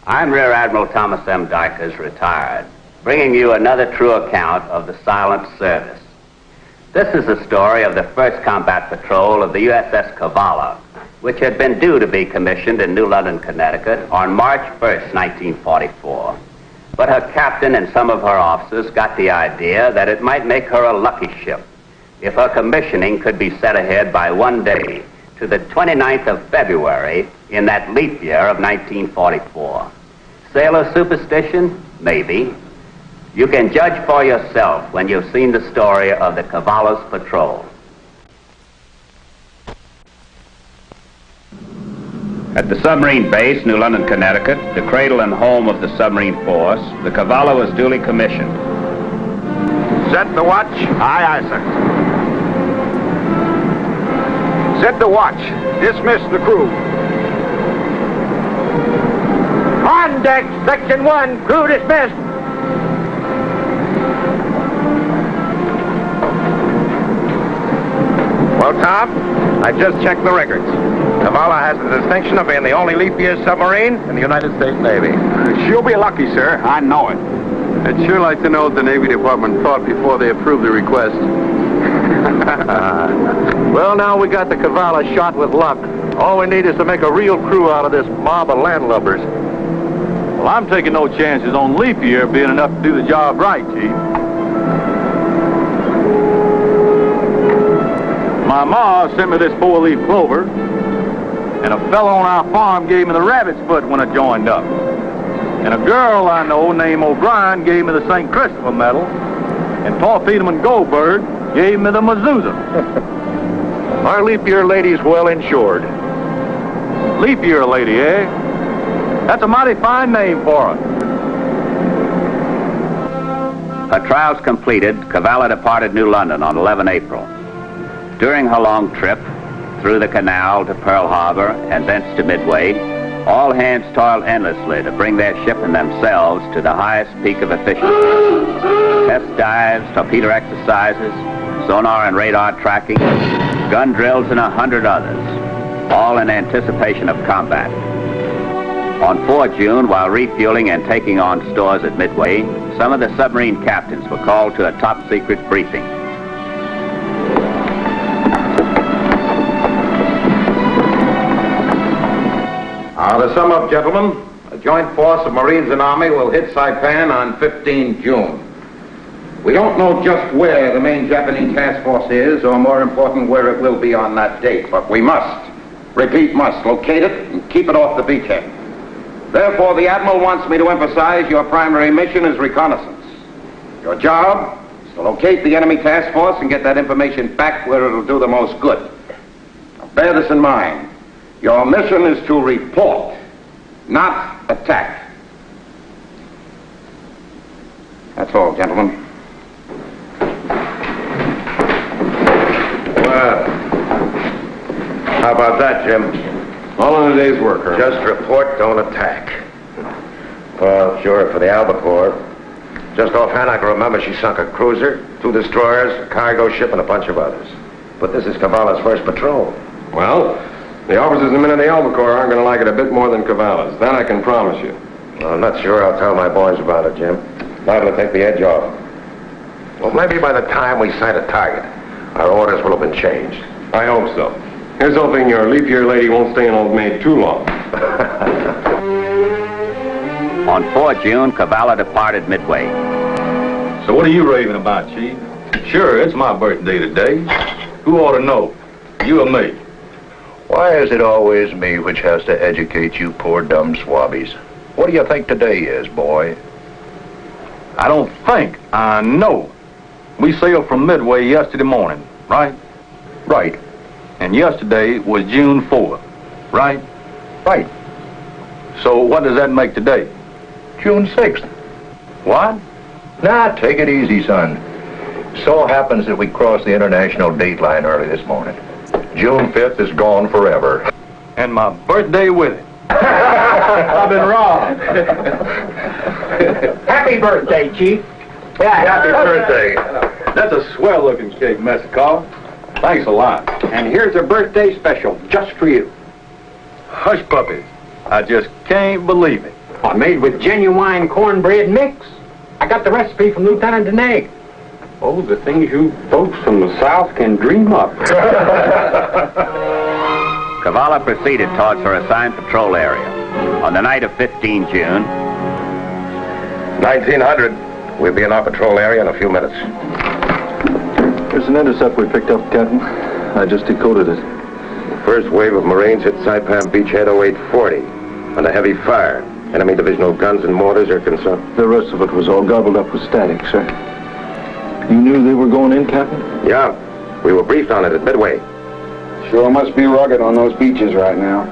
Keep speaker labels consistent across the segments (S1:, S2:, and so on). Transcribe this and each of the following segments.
S1: I'm Rear Admiral Thomas M. Dykers, retired, bringing you another true account of the silent service. This is the story of the first combat patrol of the USS Cavalla, which had been due to be commissioned in New London, Connecticut on March 1st, 1944. But her captain and some of her officers got the idea that it might make her a lucky ship if her commissioning could be set ahead by one day to the 29th of February in that leap year of 1944. Sailor superstition? Maybe. You can judge for yourself when you've seen the story of the Cavalla's patrol. At the submarine base, New London, Connecticut, the cradle and home of the submarine force, the Cavalla was duly commissioned.
S2: Set the watch. Aye, aye, sir. Set the watch. Dismiss the crew. On deck, Section 1, crew dismissed. Well, Tom, I just checked the records. Cavalla has the distinction of being the only leap year submarine in the United States Navy.
S3: She'll be lucky, sir. I know it.
S4: I'd sure like to know what the Navy Department thought before they approved the request.
S2: Well, now we got the Cavalla shot with luck. All we need is to make a real crew out of this mob of landlubbers.
S3: Well, I'm taking no chances on leap year being enough to do the job right, Chief. My ma sent me this four-leaf clover, and a fellow on our farm gave me the rabbit's foot when I joined up. And a girl I know named O'Brien gave me the St. Christopher medal, and Torpedoman Goldberg gave me the mezuzah.
S2: Our leap year lady's well insured.
S3: Leap year lady, eh? That's a mighty fine name for her.
S1: Her trials completed, Cavalla departed New London on 11 April. During her long trip through the canal to Pearl Harbor and thence to Midway, all hands toiled endlessly to bring their ship and themselves to the highest peak of efficiency. Test dives, torpedo exercises, sonar and radar tracking, gun drills, and 100 others, all in anticipation of combat. On 4 June, while refueling and taking on stores at Midway, some of the submarine captains were called to a top-secret briefing.
S2: To sum up, gentlemen, a joint force of Marines and Army will hit Saipan on 15 June. We don't know just where the main Japanese task force is, or more important, where it will be on that date, but we must, repeat, must, locate it and keep it off the beachhead. Therefore, the Admiral wants me to emphasize your primary mission is reconnaissance. Your job is to locate the enemy task force and get that information back where it'll do the most good. Now, bear this in mind. Your mission is to report, not attack. That's all, gentlemen.
S4: Well, how about that, Jim? All in a day's work, huh?
S2: Just report, don't attack. Well, sure, for the Albacore. Just offhand, I can remember she sunk a cruiser, 2 destroyers, a cargo ship, and a bunch of others. But this is Cavalla's first patrol.
S4: Well, the officers and men of the Albacore aren't going to like it a bit more than Cavalla's. That I can promise you.
S2: Well, I'm not sure I'll tell my boys about it, Jim. Liable to take the edge off. Well, maybe by the time we sight a target, our orders will have been changed.
S4: I hope so. Here's hoping your leap year lady won't stay in Old Maid too long.
S1: On 4 June, Cavalla departed Midway.
S3: So what are you raving about, Chief? Sure, it's my birthday today. Who ought to know? You or me?
S5: Why is it always me which has to educate you poor dumb swabbies? What do you think today is, boy?
S3: I don't think, I know. We sailed from Midway yesterday morning, right?
S5: Right.
S3: And yesterday was June 4th, right?
S5: Right.
S3: So what does that make today?
S5: June 6th.
S3: What?
S5: Nah, take it easy, son. So happens that we crossed the international date line early this morning. June 5th is gone forever.
S3: And my birthday with it.
S6: I've been wrong. Happy birthday, Chief.
S5: Yeah, happy birthday.
S3: That's a swell-looking cake, Master Carl. Thanks a lot.
S6: And here's a birthday special just for you.
S3: Hush puppies. I just can't believe it.
S6: Made with genuine cornbread mix. I got the recipe from Lieutenant Deneg. Oh, the things you folks from the South can dream up.
S1: Cavalla proceeded towards her assigned patrol area. On the night of 15 June,
S2: 1900. We'll be in our patrol area in a few minutes.
S4: There's an intercept we picked up, Captain. I just decoded it.
S2: The first wave of Marines hit Saipan Beachhead 0840 under heavy fire. Enemy divisional guns and mortars are concerned.
S4: The rest of it was all gobbled up with static, sir. You knew they were going in, Captain?
S2: Yeah, we were briefed on it at Midway.
S7: Sure must be rugged on those beaches right now.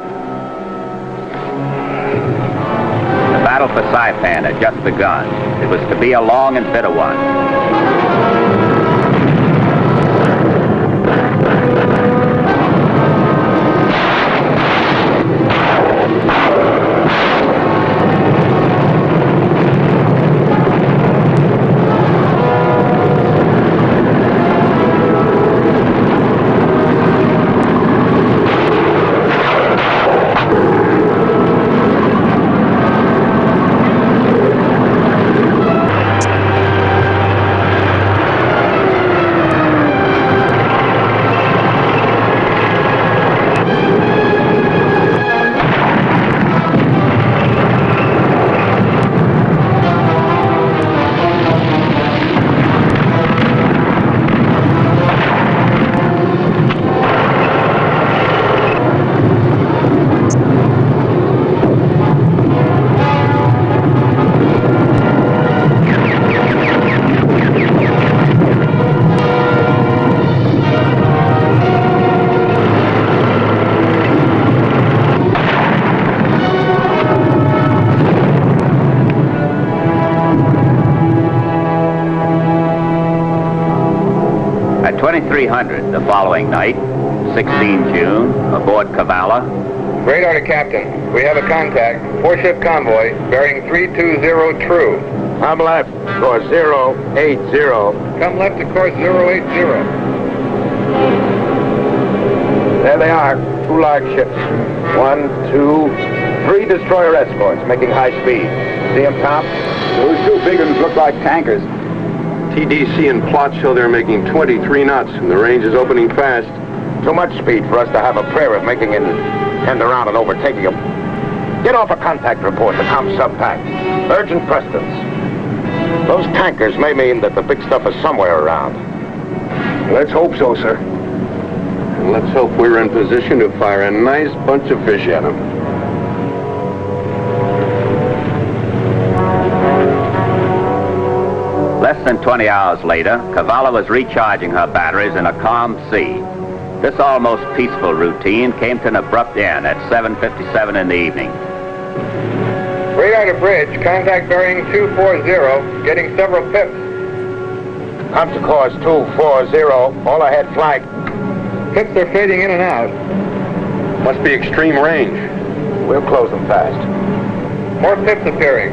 S1: the battle for Saipan had just begun. It was to be a long and bitter one. At 2300 the following night, 16 June, aboard Cavalla.
S8: Radar to Captain. We have a contact. 4-ship convoy bearing 320 true.
S2: I'm left, course 080.
S8: Come left to course 080.
S2: There they are, 2 large ships. 1, 2, 3 destroyer escorts making high speed. See them, Tom?
S7: Those two big ones look like tankers.
S4: TDC and plot show they're making 23 knots, and the range is opening fast.
S2: Too much speed for us to have a prayer of making an end around and overtaking them. Get off a contact report to Com Subpack. Urgent precedence. Those tankers may mean that the big stuff is somewhere around.
S7: Let's hope so, sir.
S4: And let's hope we're in position to fire a nice bunch of fish at them.
S1: Less than 20 hours later, Cavalla was recharging her batteries in a calm sea. This almost peaceful routine came to an abrupt end at 7:57 in the evening.
S8: Radar to bridge. Contact bearing 240. Getting several pips.
S2: Come to course 240. All ahead flank.
S8: Pips are fading in and out.
S4: Must be extreme range.
S2: We'll close them fast.
S8: More pips appearing.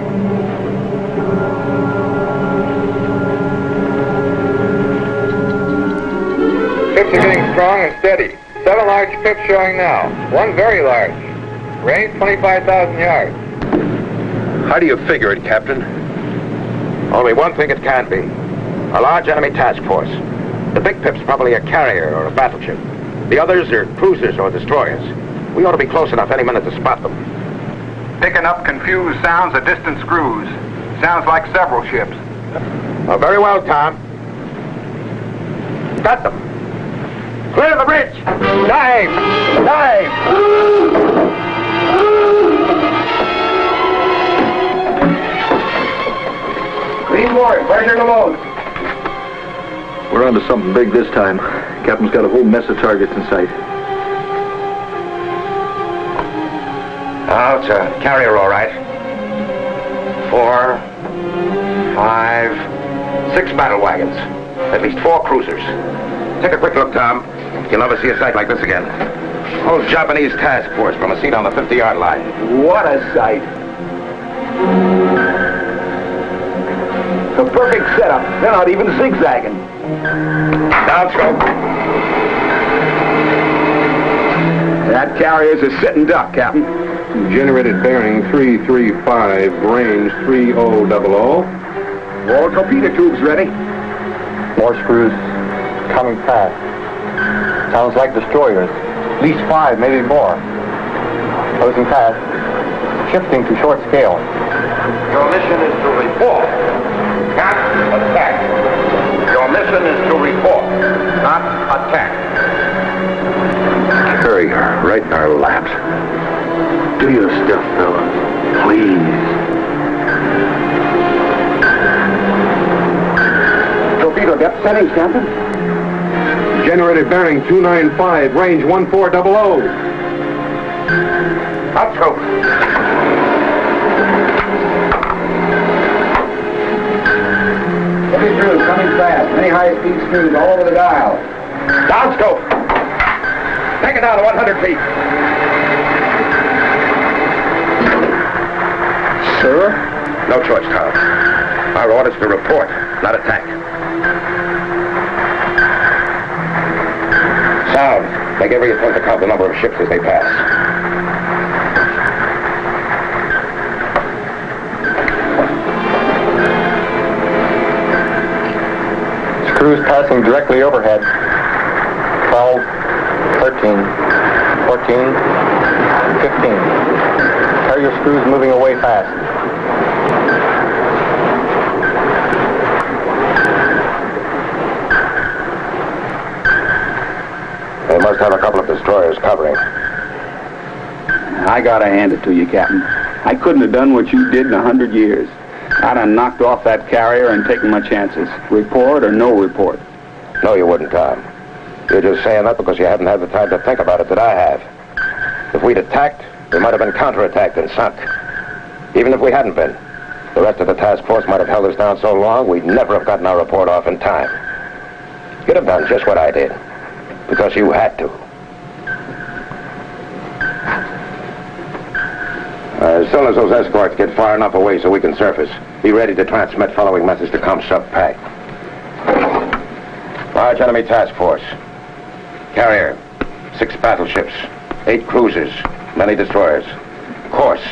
S8: Pips are getting strong and steady. 7 large pips showing now. 1 very large. Range 25,000 yards.
S4: How do you figure it, Captain?
S2: Only one thing it can be. A large enemy task force. The big pip's probably a carrier or a battleship. The others are cruisers or destroyers. We ought to be close enough any minute to spot them.
S6: Picking up confused sounds of distant screws. Sounds like several ships.
S2: Oh, very well, Tom. Got them. Clear the bridge! Dive! Dive! Green Ward, where's your load?
S4: We're onto something big this time. Captain's got a whole mess of targets in sight.
S2: Oh, it's a carrier, all right. 4, 5, 6 battle wagons. At least 4 cruisers. Take a quick look, Tom. You'll never see a sight like this again. Whole Japanese task force from a seat on the 50-yard line.
S5: What a sight. A perfect setup. They're not even zigzagging.
S2: Downstroke.
S5: That carrier's a sitting duck, Captain.
S4: Generated bearing 335, range 3000.
S5: All torpedo tubes ready.
S6: More screws coming fast. Sounds like destroyers. At least 5, maybe more. Closing fast. Shifting to short scale.
S2: Your mission is to report, not attack. Your mission is to report, not attack.
S5: Carrier, right in our laps. Do your stuff, fella. Please. Torpedo depth settings, Captain.
S4: Generated bearing 295, range 1400.
S2: Outstroke.
S5: Heavy screws coming fast. Many high-speed screws all over the dial.
S2: Downstroke. Take it down to 100 feet.
S5: Sir?
S2: No choice, Tom. Our orders to report, not attack. Sound. Make every attempt to count the number of ships as they pass.
S6: Screws passing directly overhead. 12, 13, 14, 15. Carrier screws moving away fast.
S2: They must have a couple of destroyers covering.
S7: I gotta hand it to you, Captain. I couldn't have done what you did in 100 years. I'd have knocked off that carrier and taken my chances. Report or no report.
S2: No, you wouldn't, Tom. You're just saying that because you haven't had the time to think about it that I have. If we'd attacked, we might have been counterattacked and sunk. Even if we hadn't been, the rest of the task force might have held us down so long we'd never have gotten our report off in time. You'd have done just what I did, because you had to. As soon as those escorts get far enough away so we can surface, be ready to transmit following message to ComSub-Pac. Large enemy task force. Carrier, 6 battleships, 8 cruisers, many destroyers. Course,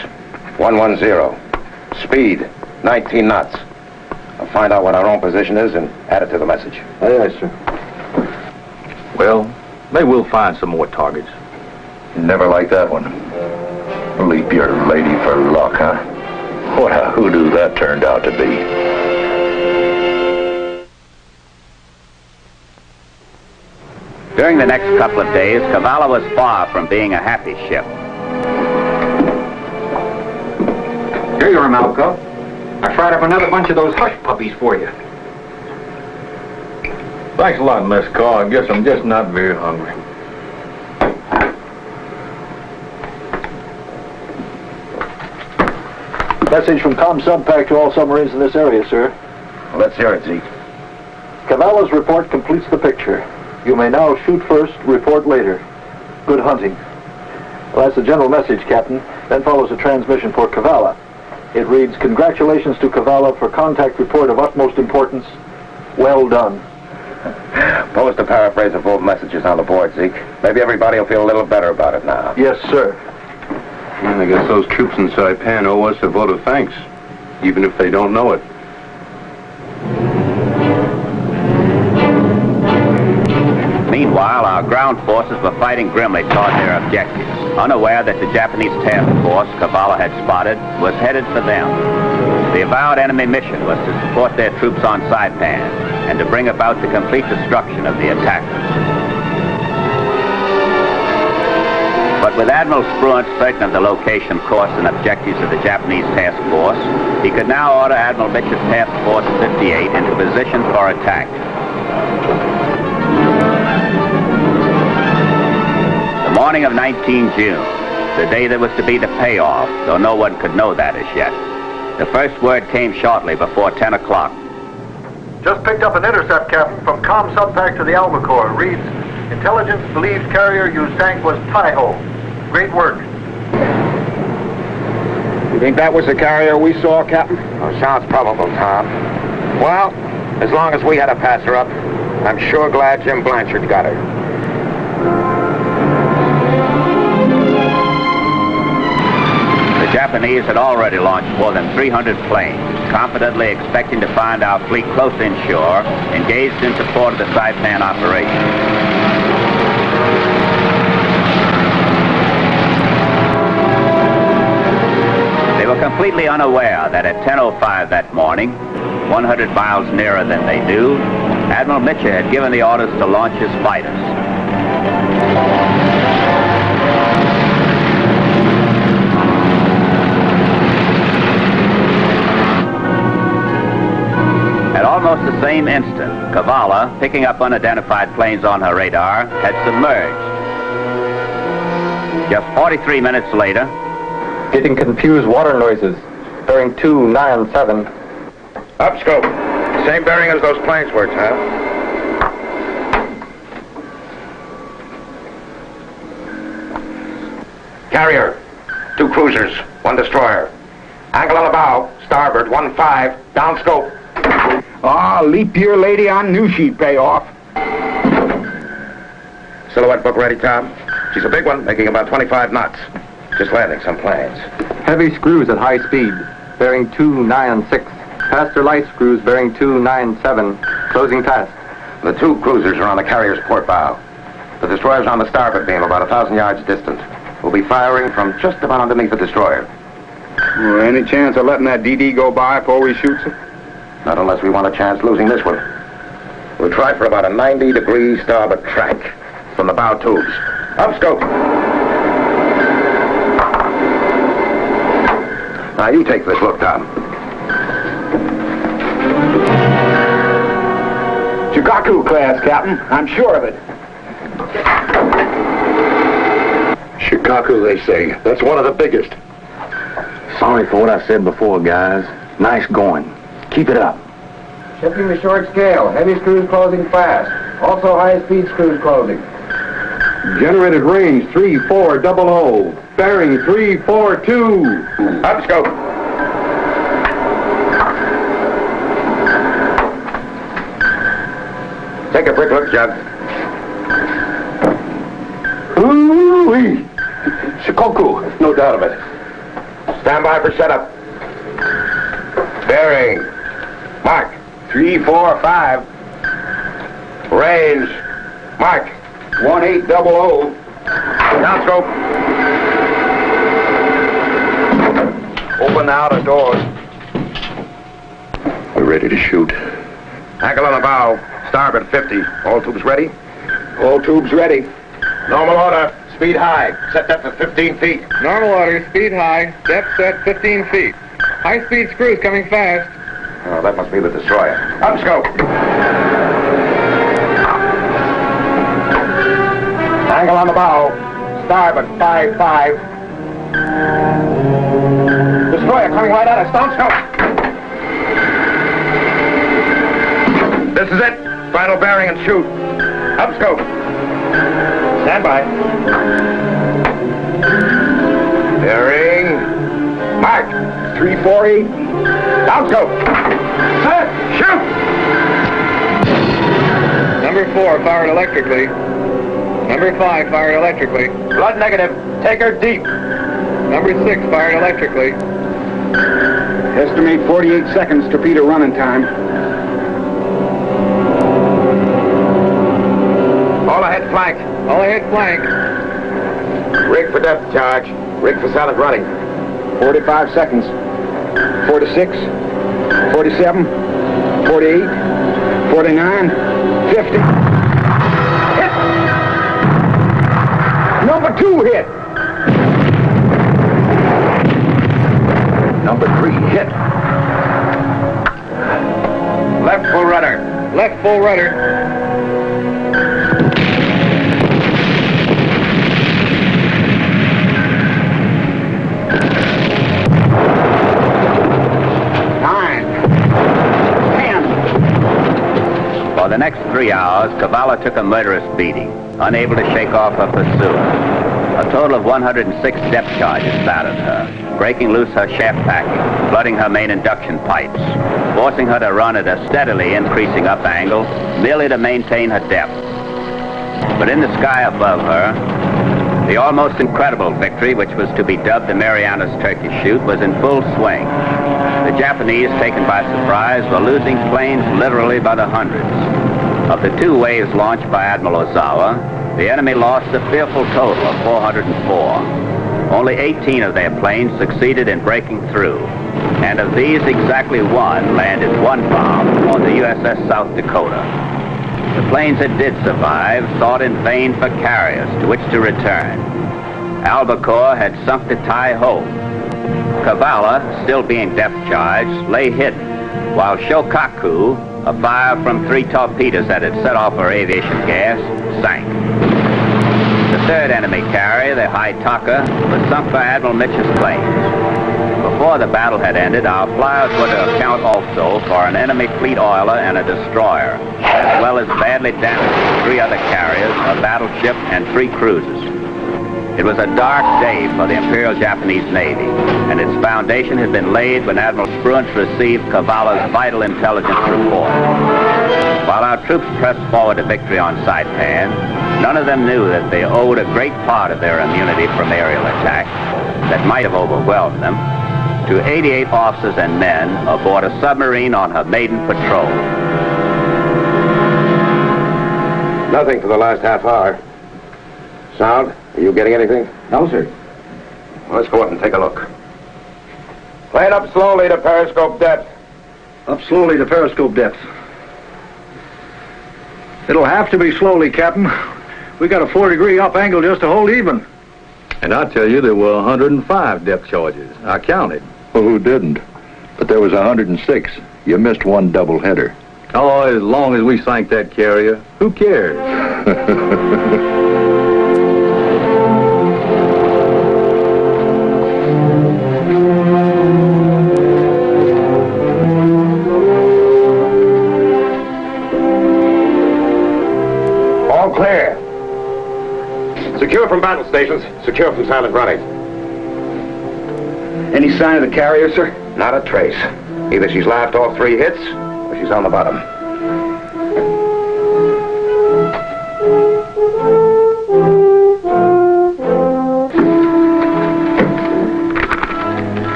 S2: 110. Speed, 19 knots. I'll find out what our own position is and add it to the message.
S5: Aye, aye, sir.
S3: Well, they will find some more targets.
S5: Never liked that one. Leap your lady for luck, huh? What a hoodoo that turned out to be.
S1: During the next couple of days, Cavalla was far from being a happy ship.
S6: Here you are, Malco. I fried up another bunch of those hush puppies for you.
S3: Thanks a lot, Miss Carr. I guess I'm just not very hungry.
S9: Message from ComSub-Pac to all submarines in this area, sir.
S2: Let's hear it, Zeke.
S9: Cavalla's report completes the picture. You may now shoot first, report later. Good hunting. Well, that's the general message, Captain. Then follows a transmission for Cavalla. It reads, congratulations to Cavalla for contact report of utmost importance. Well done.
S2: Post a paraphrase of both messages on the board, Zeke. Maybe everybody will feel a little better about it now.
S9: Yes, sir.
S4: And I guess those troops in Saipan owe us a vote of thanks, even if they don't know it.
S1: Meanwhile, our ground forces were fighting grimly toward their objectives, unaware that the Japanese task force Cavalla had spotted was headed for them. The avowed enemy mission was to support their troops on Saipan and to bring about the complete destruction of the attackers. But with Admiral Spruance certain of the location, course, and objectives of the Japanese task force, he could now order Admiral Mitchell's Task Force 58 into position for attack. The morning of 19 June, the day that was to be the payoff, though no one could know that as yet. The first word came shortly before 10 o'clock.
S6: Just picked up an intercept, Captain, from Com Subpack to the Albacore. Reads, intelligence believes carrier you sank was Taiho. Great work.
S7: You think that was the carrier we saw, Captain?
S2: Oh, sounds probable, Tom. Well, as long as we had to pass her up, I'm sure glad Jim Blanchard got her.
S1: The Japanese had already launched more than 300 planes, confidently expecting to find our fleet close inshore, engaged in support of the Saipan operation. They were completely unaware that at 10:05 that morning, 100 miles nearer than they knew, Admiral Mitchell had given the orders to launch his fighters. At almost the same instant, Cavalla, picking up unidentified planes on her radar, had submerged. Just 43 minutes later,
S6: Getting confused water noises. Bearing 297.
S2: Up, scope. Same bearing as those planes were, Tom. Carrier. 2 cruisers. 1 destroyer. Angle on the bow. Starboard. 1-5. Down scope.
S7: Ah, leap year lady on new sheet payoff.
S2: Silhouette book ready, Tom. She's a big one, making about 25 knots. Just landing some planes.
S6: Heavy screws at high speed. Bearing 296. Faster light screws bearing 297. Closing fast.
S2: The 2 cruisers are on the carrier's port bow. The destroyer's on the starboard beam, about 1,000 yards distant. We'll be firing from just about underneath the destroyer.
S7: Well, any chance of letting that DD go by before we shoot it?
S2: Not unless we want a chance losing this one. We'll try for about a 90-degree starboard track from the bow tubes. Up scope. Now you take this look, Tom.
S7: Shikaku class, Captain. I'm sure of it.
S5: Shikaku, they say. That's one of the biggest.
S3: Sorry for what I said before, guys. Nice going. Keep it up.
S8: Shifting to short scale. Heavy screws closing fast. Also high-speed screws closing.
S6: Generated range 3400. Bearing 342.
S2: Up scope. Take a quick look, Jug.
S5: Ooh-wee. Shikoku, no doubt of it.
S2: Stand by for setup. Bearing. Mark. 345. Range. Mark.
S7: 1800.
S2: Down scope. Open the outer doors.
S5: We're ready to shoot.
S2: Angle on the bow. Starboard 50. All tubes ready?
S7: All tubes ready.
S2: Normal order. Speed high. Set depth at 15 feet.
S8: Normal order, speed high, depth set 15 feet. High-speed screws coming fast.
S2: Oh, that must be the destroyer. Up scope. Angle on the bow. Starboard 5-5. Destroyer coming right at us. Down scope. This is it. Final bearing and shoot. Up scope. Stand by. Bearing. Mark.
S7: 348.
S2: Down scope. Set. Shoot.
S8: Number 4 fired electrically. Number 5 fired electrically.
S2: Blood negative. Take her deep.
S8: Number 6 fired electrically.
S7: Estimate 48 seconds torpedo running time.
S2: All ahead flank.
S8: All ahead flank.
S2: Rig for depth charge. Rig for silent running.
S7: 45 seconds. 46. 47. 48. 49. 50. Hit! Number 2 hit.
S5: Number 3 hit.
S2: Left full rudder.
S8: Left full rudder.
S1: the next 3 hours, Cavalla took a murderous beating, unable to shake off her pursuer. A total of 106 depth charges battered her, breaking loose her shaft packing, flooding her main induction pipes, forcing her to run at a steadily increasing up angle, merely to maintain her depth. But in the sky above her, the almost incredible victory, which was to be dubbed the Marianas Turkey Shoot, was in full swing. The Japanese, taken by surprise, were losing planes literally by the hundreds. Of the 2 waves launched by Admiral Ozawa, the enemy lost a fearful total of 404. Only 18 of their planes succeeded in breaking through, and of these, exactly 1 landed 1 bomb on the USS South Dakota. The planes that did survive sought in vain for carriers to which to return. Albacore had sunk to Tai-Ho. Cavalla, still being depth charged, lay hidden, while Shokaku, a fire from 3 torpedoes that had set off her aviation gas, sank. The 3rd enemy carrier, the Haitaka, was sunk by Admiral Mitch's planes. Before the battle had ended, our flyers were to account also for an enemy fleet oiler and a destroyer, as well as badly damaging 3 other carriers, a battleship, and 3 cruisers. It was a dark day for the Imperial Japanese Navy, and its foundation had been laid when Admiral Spruance received Cavalla's vital intelligence report. While our troops pressed forward to victory on Saipan, none of them knew that they owed a great part of their immunity from aerial attack that might have overwhelmed them to 88 officers and men aboard a submarine on her maiden patrol.
S4: Nothing for the last half hour. Sound? Are you getting anything?
S6: No, sir.
S4: Well, let's go up and take a look.
S2: Plane up slowly to periscope depth.
S9: Up slowly to periscope depth. It'll have to be slowly, Captain. We got a 4-degree up angle just to hold even.
S3: And I tell you, there were 105 depth charges. I counted.
S5: Well, who didn't? But there was 106. You missed 1 double header.
S3: Oh, as long as we sank that carrier, who cares?
S2: All clear. Secure from battle stations, secure from silent runnings.
S7: Any sign of the carrier, sir?
S2: Not a trace. Either she's laughed all 3 hits, or she's on the bottom.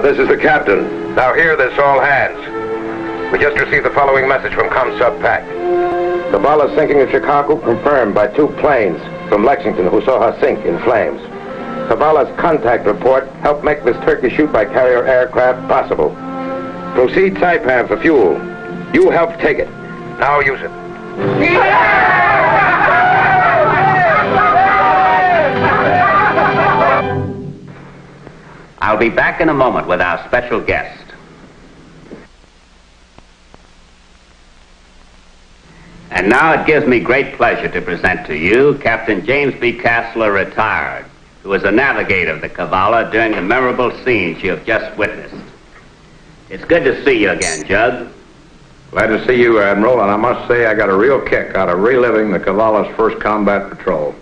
S2: This is the captain. Now hear this, all hands. We just received the following message from ComSub PAC. Cavalla sinking at Chicago confirmed by 2 planes from Lexington who saw her sink in flames. Cavalla's contact report helped make this Turkey shoot by carrier aircraft possible. Proceed Saipan for fuel. You helped take it. Now use it.
S1: I'll be back in a moment with our special guest. And now it gives me great pleasure to present to you Captain James B. Castler, retired, who was a navigator of the Cavalla during the memorable scenes you have just witnessed. It's good to see you again, Jug.
S2: Glad to see you, Admiral, and I must say I got a real kick out of reliving the Cavalla's first combat patrol.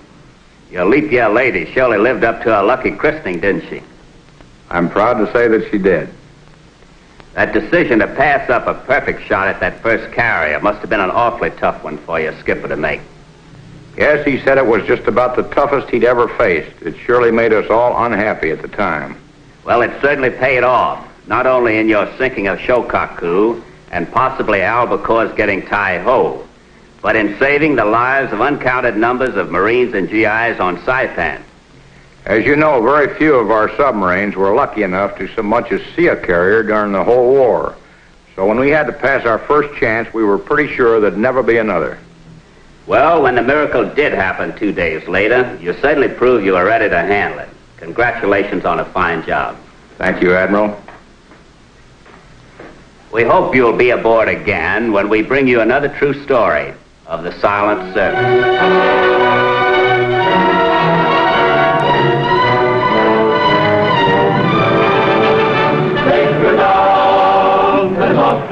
S1: Your leap year lady surely lived up to her lucky christening, didn't she?
S2: I'm proud to say that she did.
S1: That decision to pass up a perfect shot at that first carrier must have been an awfully tough one for your skipper to make.
S2: Yes, he said it was just about the toughest he'd ever faced. It surely made us all unhappy at the time.
S1: Well, it certainly paid off, not only in your sinking of Shokaku and possibly Albacore's getting Tai-Ho, but in saving the lives of uncounted numbers of Marines and GIs on Saipan.
S2: As you know, very few of our submarines were lucky enough to so much as see a carrier during the whole war. So when we had to pass our first chance, we were pretty sure there'd never be another.
S1: Well, when the miracle did happen 2 days later, you certainly proved you were ready to handle it. Congratulations on a fine job.
S2: Thank you, Admiral.
S1: We hope you'll be aboard again when we bring you another true story of the silent service.
S10: Up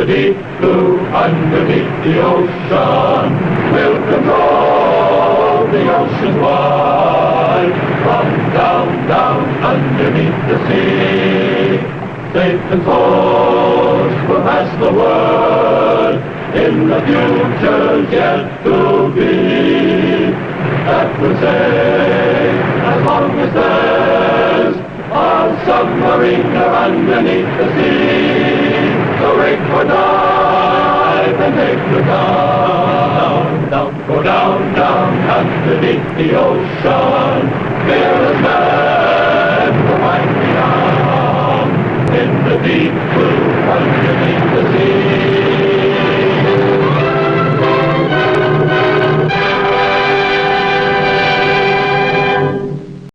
S10: deep blue, underneath the ocean, we'll control the ocean wide. From down, down, underneath the sea, safe and close, we'll pass the word in the future's yet to be. That will say, as long as there's a submarine underneath the sea, the rig for dive and take the down, down, go down, down, underneath the ocean. Fearless men will find me down in the deep blue underneath the sea.